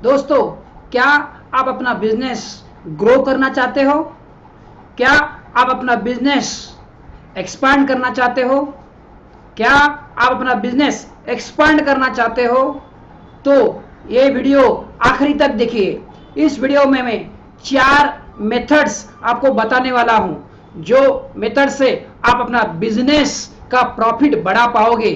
दोस्तों, क्या आप अपना बिजनेस ग्रो करना चाहते हो? क्या आप अपना बिजनेस एक्सपांड करना चाहते हो? क्या आप अपना बिजनेस एक्सपांड करना चाहते हो? तो ये वीडियो आखिरी तक देखिए। इस वीडियो में मैं 4 मेथड्स आपको बताने वाला हूं, जो मेथड से आप अपना बिजनेस का प्रॉफिट बढ़ा पाओगे।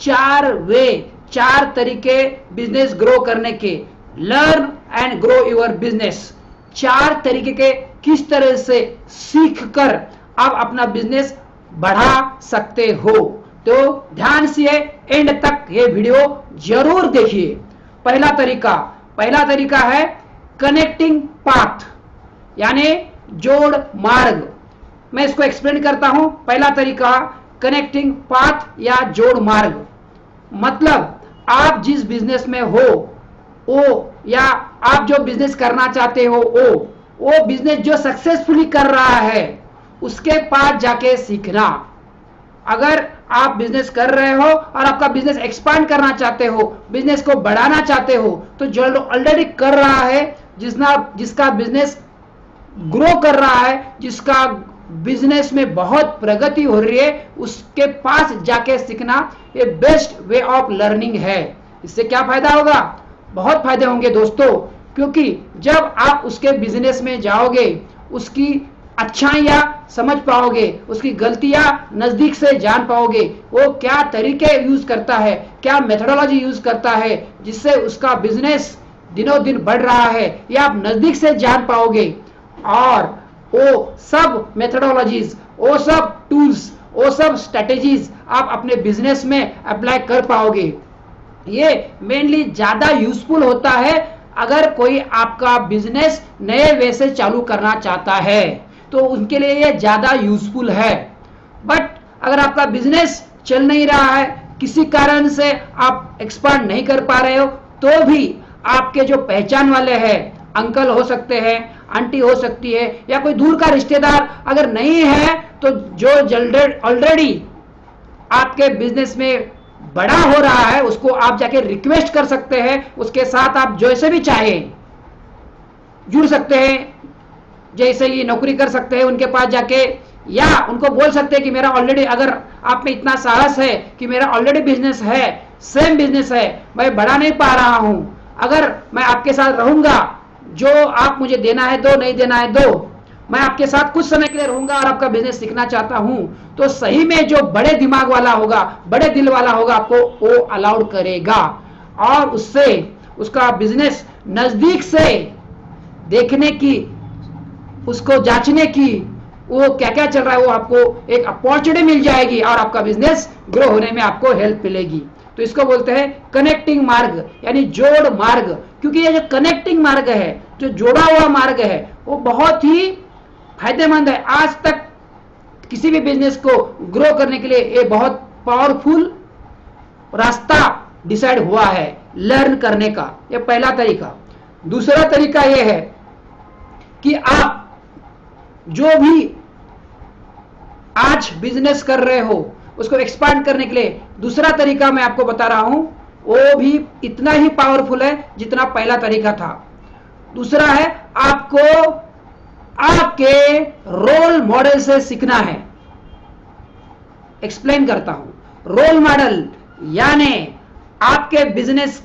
4 तरीके बिजनेस ग्रो करने के। Learn and grow your business. 4 तरीके के किस तरह से सीख कर आप अपना बिजनेस बढ़ा सकते हो। तो ध्यान से एंड तक ये वीडियो जरूर देखिए। पहला तरीका है कनेक्टिंग पाथ, यानी जोड़ मार्ग। मैं इसको एक्सप्लेन करता हूं। पहला तरीका कनेक्टिंग पाथ या जोड़ मार्ग, मतलब आप जिस बिजनेस में हो वो, या आप जो बिजनेस करना चाहते हो वो बिजनेस जो सक्सेसफुली कर रहा है उसके पास जाके सीखना। अगर आप बिजनेस कर रहे हो और आपका बिजनेस एक्सपांड करना चाहते हो, बिजनेस को बढ़ाना चाहते हो, तो जो ऑलरेडी कर रहा है, जिसका बिजनेस ग्रो कर रहा है, जिसका बिजनेस में बहुत प्रगति हो रही है, उसके पास जाके सीखना ये बेस्ट वे ऑफ लर्निंग है। इससे क्या फायदा होगा? बहुत फायदे होंगे दोस्तों, क्योंकि जब आप उसके बिजनेस में जाओगे, उसकी अच्छाइयां समझ पाओगे, उसकी गलतियां नजदीक से जान पाओगे, वो क्या तरीके यूज करता है, क्या मेथोडोलॉजी यूज करता है, जिससे उसका बिजनेस दिनों दिन बढ़ रहा है, ये आप नजदीक से जान पाओगे। और वो सब मेथोडोलॉजीज, वो सब टूल्स, वो सब स्ट्रेटेजीज आप अपने बिजनेस में अप्लाई कर पाओगे। ये मेनली ज्यादा यूजफुल होता है अगर कोई आपका बिजनेस नए वे से चालू करना चाहता है, तो उनके लिए ये ज्यादा यूजफुल है। बट अगर आपका बिजनेस चल नहीं रहा है, किसी कारण से आप एक्सपांड नहीं कर पा रहे हो, तो भी आपके जो पहचान वाले हैं, अंकल हो सकते हैं, आंटी हो सकती है, या कोई दूर का रिश्तेदार अगर नहीं है, तो जो ऑलरेडी आपके बिजनेस में बड़ा हो रहा है, उसको आप जाके रिक्वेस्ट कर सकते हैं। उसके साथ आप जैसे भी चाहे जुड़ सकते हैं, जैसे ये नौकरी कर सकते हैं उनके पास जाके, या उनको बोल सकते हैं कि मेरा ऑलरेडी, अगर आप में इतना साहस है कि मेरा ऑलरेडी बिजनेस है, सेम बिजनेस है, मैं बढ़ा नहीं पा रहा हूं, अगर मैं आपके साथ रहूंगा, जो आप मुझे देना है दो, नहीं देना है दो, मैं आपके साथ कुछ समय के लिए रहूंगा और आपका बिजनेस सीखना चाहता हूं, तो सही में जो बड़े दिमाग वाला होगा, बड़े दिल वाला होगा, आपको वो अलाउड करेगा और उससे उसका बिजनेस नजदीक से देखने की, उसको जांचने की, वो क्या क्या चल रहा है, वो आपको एक अपॉर्चुनिटी मिल जाएगी और आपका बिजनेस ग्रो होने में आपको हेल्प मिलेगी। तो इसको बोलते हैं कनेक्टिंग मार्ग, यानी जोड़ मार्ग। क्योंकि ये जो कनेक्टिंग मार्ग है, जो जोड़ा हुआ मार्ग है, वो बहुत ही फायदेमंद है। आज तक किसी भी बिजनेस को ग्रो करने के लिए ये बहुत पावरफुल रास्ता डिसाइड हुआ है लर्न करने का। ये पहला तरीका। दूसरा तरीका यह है कि आप जो भी आज बिजनेस कर रहे हो उसको एक्सपांड करने के लिए दूसरा तरीका मैं आपको बता रहा हूं, वो भी इतना ही पावरफुल है जितना पहला तरीका था। दूसरा है आपको आपके रोल मॉडल से सीखना है। एक्सप्लेन करता हूं। रोल मॉडल यानी आपके बिजनेस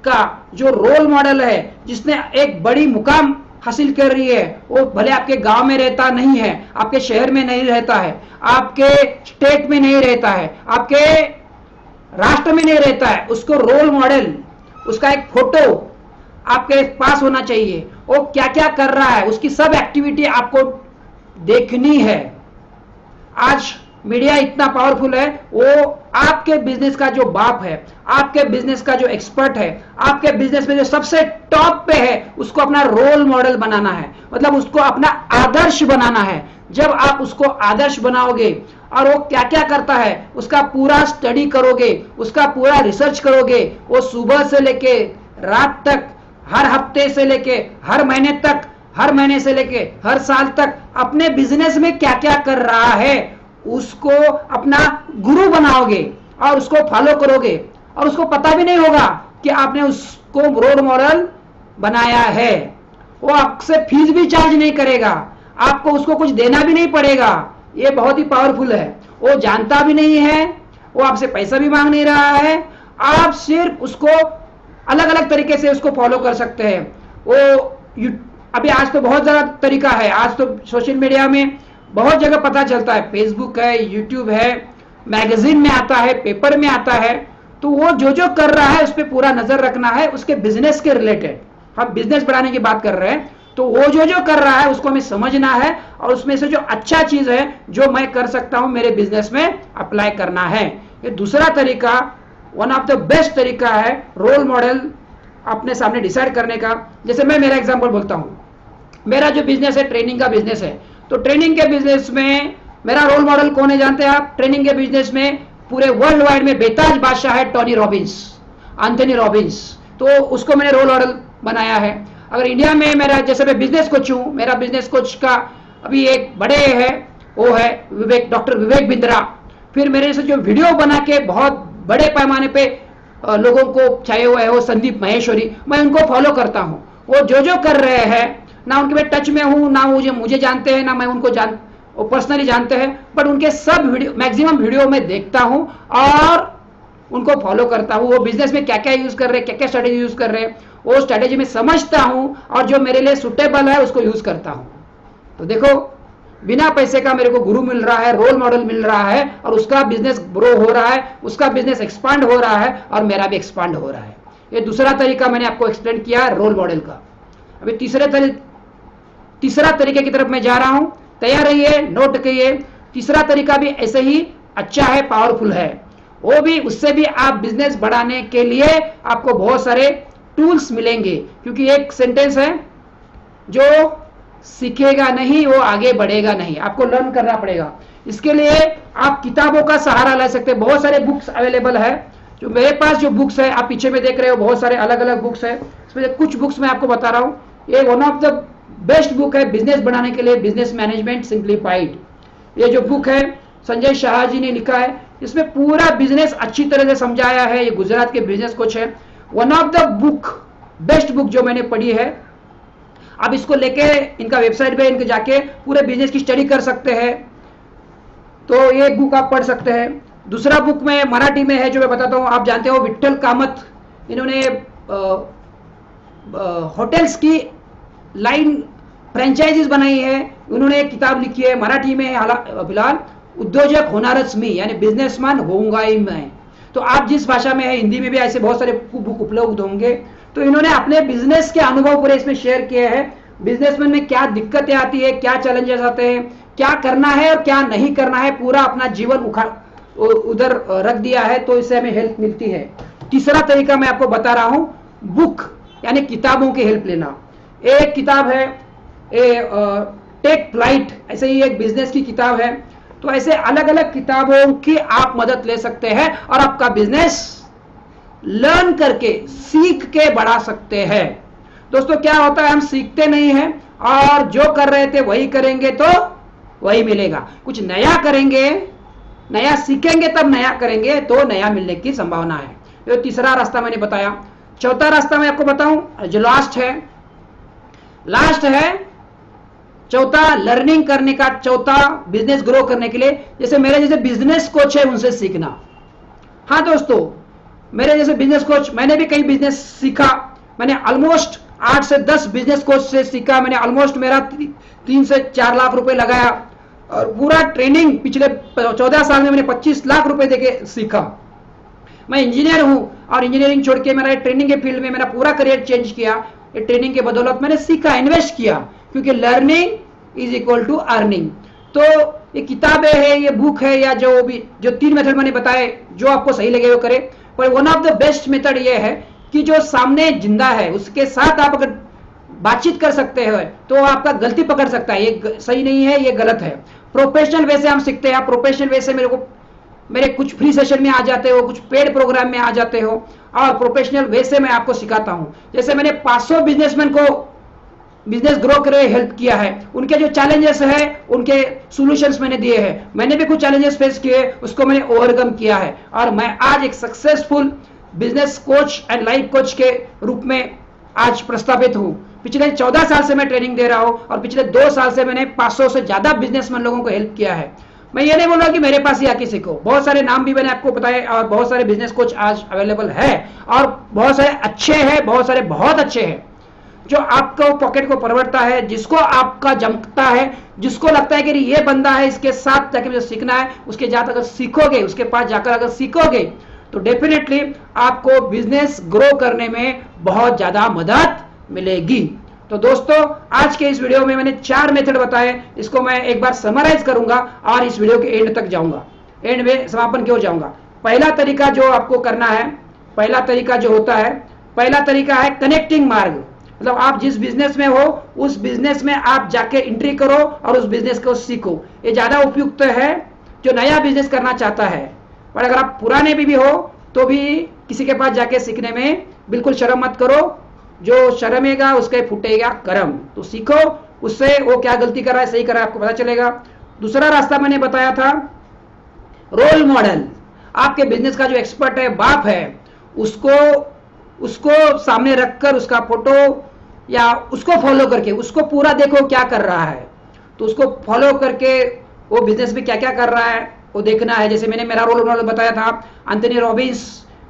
का जो रोल मॉडल है, जिसने एक बड़ी मुकाम हासिल कर रही है, वो भले आपके गांव में रहता नहीं है, आपके शहर में नहीं रहता है, आपके स्टेट में नहीं रहता है, आपके राष्ट्र में नहीं रहता है, उसको रोल मॉडल, उसका एक फोटो आपके पास होना चाहिए। वो क्या क्या कर रहा है, उसकी सब एक्टिविटी आपको देखनी है। आज मीडिया इतना पावरफुल है, वो आपके बिजनेस का जो बाप है, आपके बिजनेस का जो एक्सपर्ट है, आपके बिजनेस में जो सबसे टॉप पे है, उसको अपना रोल मॉडल बनाना है, मतलब उसको अपना आदर्श बनाना है। जब आप उसको आदर्श बनाओगे और वो क्या क्या करता है उसका पूरा स्टडी करोगे, उसका पूरा रिसर्च करोगे, वो सुबह से लेके रात तक, हर हफ्ते से लेके हर महीने तक, हर महीने से लेके हर साल तक अपने बिजनेस में क्या क्या कर रहा है, उसको अपना गुरु बनाओगे और उसको फॉलो करोगे, और उसको पता भी नहीं होगा कि आपने उसको रोल मॉडल बनाया है। वो आपसे फीस भी चार्ज नहीं करेगा, आपको उसको कुछ देना भी नहीं पड़ेगा। ये बहुत ही पावरफुल है। वो जानता भी नहीं है, वो आपसे पैसा भी मांग नहीं रहा है, आप सिर्फ उसको अलग अलग तरीके से उसको फॉलो कर सकते हैं। वो अभी आज तो बहुत ज़्यादा तरीका है, आज तो सोशल मीडिया में बहुत जगह पता चलता है, फेसबुक है, यूट्यूब है, मैगजीन में आता है, पेपर में आता है। तो वो जो जो कर रहा है उस पर पूरा नजर रखना है, उसके बिजनेस के रिलेटेड। हम बिजनेस बढ़ाने की बात कर रहे हैं, तो वो जो जो कर रहा है उसको हमें समझना है और उसमें से जो अच्छा चीज है जो मैं कर सकता हूं मेरे बिजनेस में अप्लाई करना है। ये दूसरा तरीका, वन ऑफ द बेस्ट तरीका है रोल मॉडल अपने सामने डिसाइड करने का। जैसे मैं मेरा एग्जांपल बोलता हूं, मेरा जो बिजनेस है ट्रेनिंग का बिजनेस है, तो ट्रेनिंग के बिजनेस में मेरा रोल मॉडल कौन है जानते हैं आप? ट्रेनिंग के बिजनेस में पूरे वर्ल्ड वाइड में बेताज बादशाह है टोनी रॉबिन्स, एंथनी रॉबिन्स। तो उसको मैंने रोल मॉडल बनाया है। अगर इंडिया में मेरा, जैसे मैं बिजनेस कोच हूं, मेरा बिजनेस कोच का अभी एक बड़े है, वो है डॉक्टर विवेक बिंद्रा। फिर मेरे से जो वीडियो बना के बहुत बड़े पैमाने पे लोगों को चाहे हुआ है वो संदीप महेश्वरी, मैं उनको फॉलो करता हूं। वो जो जो कर रहे हैं, ना उनके मैं टच में हूं, ना मुझे जानते हैं, ना मैं उनको वो पर्सनली जानते हैं, बट उनके सब वीडियो, मैक्सिमम वीडियो में देखता हूं और उनको फॉलो करता हूं। वो बिजनेस में क्या क्या यूज कर रहे हैं, क्या क्या स्ट्रेटेजी यूज कर रहे हैं, वो स्ट्रेटेजी में समझता हूं और जो मेरे लिए सुटेबल है उसको यूज करता हूं। तो देखो, बिना पैसे का मेरे को गुरु मिल रहा है, रोल मॉडल मिल रहा है, और उसका बिजनेस ग्रो हो रहा है, उसका बिजनेस एक्सपांड हो रहा है और मेरा भी एक्सपांड हो रहा है। ये दूसरा तरीका मैंने आपको एक्सप्लेन किया है रोल मॉडल का। अभी तीसरा तरीके की तरफ मैं जा रहा हूं, तैयार रहिए, नोट करिए। तीसरा तरीका भी ऐसे ही अच्छा है, पावरफुल है। वो भी, उससे भी आप बिजनेस बढ़ाने के लिए आपको बहुत सारे टूल्स मिलेंगे, क्योंकि एक सेंटेंस है, जो सीखेगा नहीं वो आगे बढ़ेगा नहीं, आपको लर्न करना पड़ेगा। इसके लिए आप किताबों का सहारा ले सकते हैं। बहुत सारे बुक्स अवेलेबल है। जो मेरे पास जो बुक्स है, आप पीछे में देख रहे हो, बहुत सारे अलग अलग बुक्स है। इसमें कुछ बुक्स मैं आपको बता रहा हूं। ये one of the best book है बिजनेस बनाने के लिए, बिजनेस मैनेजमेंट सिंप्लीफाइड। ये जो बुक है संजय शाह जी ने लिखा है, इसमें पूरा बिजनेस अच्छी तरह से समझाया है। ये गुजरात के बिजनेस कोच है। One of the book, best book जो मैंने पढ़ी है। आप इसको लेके इनका वेबसाइट पे इनके जाके पूरे बिजनेस की स्टडी कर सकते हैं। तो ये बुक आप पढ़ सकते हैं। दूसरा बुक में मराठी में है जो मैं बताता हूँ, आप जानते हो विठ्ठल कामत, इन्होंने होटल्स की लाइन फ्रेंचाइजीज बनाई है। उन्होंने एक किताब लिखी है, मराठी में है फिलहाल, उद्योजक होणारच मी, यानी बिजनेसमैन होऊंगा ही मैं। तो आप जिस भाषा में है, हिंदी में भी ऐसे बहुत सारे बुक उपलब्ध होंगे। तो इन्होंने अपने बिजनेस के अनुभव पूरे इसमें शेयर किए हैं। बिजनेसमैन में क्या दिक्कतें आती है, क्या चैलेंजेस आते हैं, क्या करना है और क्या नहीं करना है, पूरा अपना जीवन उधर रख दिया है। तो इससे हमें हेल्प मिलती है। तीसरा तरीका मैं आपको बता रहा हूं, बुक यानी किताबों की हेल्प लेना। एक किताब है टेक फ्लाइट, ऐसे ही एक बिजनेस की किताब है। तो ऐसे अलग अलग किताबों की आप मदद ले सकते हैं और आपका बिजनेस लर्न करके, सीख के बढ़ा सकते हैं। दोस्तों, क्या होता है, हम सीखते नहीं हैं और जो कर रहे थे वही करेंगे तो वही मिलेगा। कुछ नया करेंगे, नया सीखेंगे, तब नया करेंगे तो नया मिलने की संभावना है। ये तीसरा रास्ता मैंने बताया। चौथा रास्ता मैं आपको बताऊं, जो लास्ट है चौथा, लर्निंग करने का, चौथा बिजनेस ग्रो करने के लिए, जैसे मेरे जैसे बिजनेस कोच है उनसे सीखना। हाँ दोस्तों, मेरे जैसे बिजनेस कोच, मैंने भी कई बिजनेस सीखा। मैंने ऑलमोस्ट 8 से 10 बिजनेस कोच से सीखा। मैंने ऑलमोस्ट मेरा 3 से 4 लाख रुपए लगाया और पूरा ट्रेनिंग पिछले 14 साल में मैंने 25 लाख रुपए देके सीखा। मैं इंजीनियर हूं और इंजीनियरिंग छोड़ के मैंने ट्रेनिंग के फील्ड में मेरा पूरा करियर चेंज किया। ये ट्रेनिंग के बदौलत मैंने सीखा, इन्वेस्ट किया, क्योंकि learning is equal to earning. तो ये किताबें है, ये बुक है, या जो 3 मेथड मैंने बताए, जो आपको सही लगे वो करें। पर one of the best method ये है कि जो सामने जिंदा है उसके साथ आप अगर बातचीत कर सकते हो तो आपका गलती पकड़ सकता है, ये सही नहीं है, ये गलत है। प्रोफेशनल वे से हम सीखते हैं। आप प्रोफेशनल वे से मेरे कुछ फ्री सेशन में आ जाते हो, कुछ पेड प्रोग्राम में आ जाते हो, और प्रोफेशनल वे से मैं आपको सिखाता हूं। जैसे मैंने 500 बिजनेसमैन को बिजनेस ग्रो करे हेल्प किया है। उनके जो चैलेंजेस है उनके सॉल्यूशंस मैंने दिए हैं। मैंने भी कुछ चैलेंजेस फेस किए, उसको मैंने ओवरकम किया है और मैं आज एक successful business coach and life coach के रूप में आज प्रस्तावित हूं। पिछले 14 साल से मैं ट्रेनिंग दे रहा हूं और पिछले 2 साल से मैंने 500 से ज्यादा बिजनेसमैन लोगों को हेल्प किया है। मैं ये नहीं बोल रहा कि मेरे पास ही आके सीखो, बहुत सारे नाम भी मैंने आपको बताए और बहुत सारे बिजनेस कोच आज अवेलेबल है और बहुत सारे अच्छे हैं, बहुत सारे बहुत अच्छे हैं जो आपको पॉकेट को परवड़ता है, जिसको आपका जमता है, जिसको लगता है कि ये बंदा है, इसके साथ जाके मुझे सीखना है, उसके जाकर अगर सीखोगे, उसके पास जाकर अगर सीखोगे तो डेफिनेटली आपको बिजनेस ग्रो करने में बहुत ज्यादा मदद मिलेगी। तो दोस्तों आज के इस वीडियो में मैंने 4 मेथड बताए, इसको मैं एक बार समराइज करूंगा और इस वीडियो के एंड तक जाऊंगा, एंड में समापन की ओर जाऊंगा। पहला तरीका जो आपको करना है, पहला तरीका जो होता है, पहला तरीका है कनेक्टिंग मार्ग। मतलब आप जिस बिजनेस में हो उस बिजनेस में आप जाके एंट्री करो और उस बिजनेस को सीखो। ये ज्यादा उपयुक्त है जो नया बिजनेस करना चाहता है, पर अगर आप पुराने भी हो तो भी किसी के पास जाके सीखने में बिल्कुल शर्म मत करो। जो शर्मेगा उसके फूटेगा कर्म। तो सीखो उससे, वो क्या गलती कर रहा है, सही कर रहा है, आपको पता चलेगा। दूसरा रास्ता मैंने बताया था रोल मॉडल। आपके बिजनेस का जो एक्सपर्ट है, बाप है, उसको सामने रखकर उसका फोटो या उसको फॉलो करके उसको पूरा देखो क्या कर रहा है, तो उसको फॉलो करके वो बिजनेस में क्या क्या कर रहा है वो देखना है। जैसे मैंने मेरा रोल मॉडल बताया था Anthony Robbins,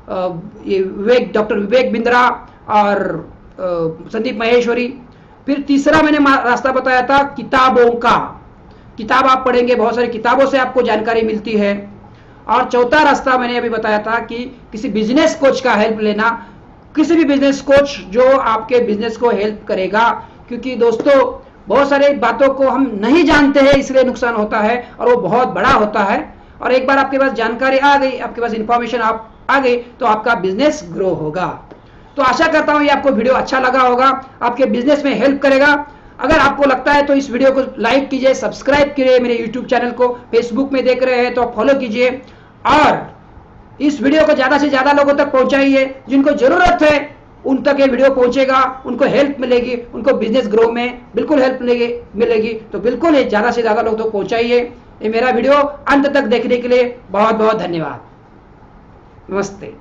doctor Vivek Bindra और संदीप महेश्वरी। फिर तीसरा मैंने रास्ता बताया था किताबों का। किताब आप पढ़ेंगे, बहुत सारी किताबों से आपको जानकारी मिलती है। और चौथा रास्ता मैंने अभी बताया था कि किसी बिजनेस कोच का हेल्प लेना, किसी भी बिजनेस कोच जो आपके बिजनेस को हेल्प करेगा। क्योंकि दोस्तों बहुत सारे बातों को हम नहीं जानते हैं, इसलिए नुकसान होता है और वो बहुत बड़ा होता है। और एक बार आपके पास जानकारी आ गई, आपके पास इंफॉर्मेशन आ गई, तो आपका बिजनेस ग्रो होगा। तो आशा करता हूं ये आपको वीडियो अच्छा लगा होगा, आपके बिजनेस में हेल्प करेगा। अगर आपको लगता है तो इस वीडियो को लाइक कीजिए, सब्सक्राइब कीजिए मेरे यूट्यूब चैनल को। फेसबुक में देख रहे हैं तो फॉलो कीजिए और इस वीडियो को ज्यादा से ज्यादा लोगों तक पहुंचाइए। जिनको जरूरत है उन तक ये वीडियो पहुंचेगा, उनको हेल्प मिलेगी, उनको बिजनेस ग्रो में बिल्कुल हेल्प मिलेगी। तो बिल्कुल ये ज्यादा से ज्यादा लोग तक पहुंचाइए। ये मेरा वीडियो अंत तक देखने के लिए बहुत बहुत धन्यवाद। नमस्ते।